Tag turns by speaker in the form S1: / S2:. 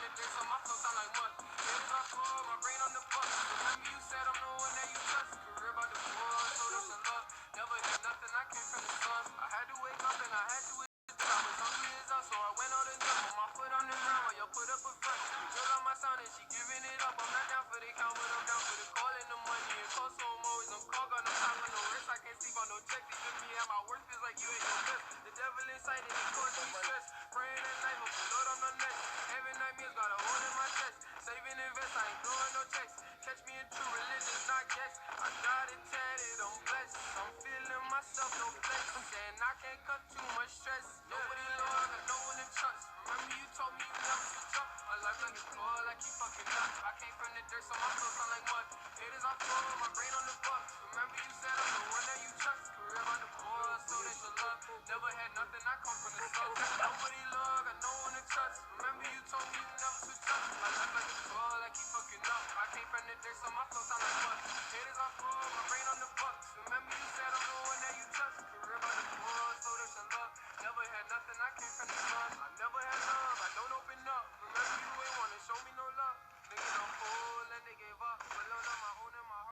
S1: the dirt, so my flow sound like mud. Haters are full, my brain on the bus. Remember you said I'm the one that you trust. Career about the war, so this and love. Never did nothing, I came from the sun. I had to wake up and I had to I was hungry as up, so I went out and done. Put my foot on the ground while you put up a front. You girl on my sound and she giving it up. I'm not down for the count, but I'm down for the call and the money. It costs so I'm always on call, got no time for no rest. I can't sleep on no check. They give me at my worst feels like you ain't no best. The devil inside and it causes me stress. Praying at night, hope the Lord I'm not next. Every nightmares got a hole in my chest. Saving invest, I ain't blowing no checks. Catch me in true religion, not guess. I got it tatted, I'm blessed. I'm feeling myself, no flex. And I can't cut too much stress. Nobody low, I got no one to trust. Remember you told me you never switch up. My life like a tour, like you fucking up. I came from the dirt, so my flow sound like mud. Haters are full, my brain on the bucks. Remember you said I'm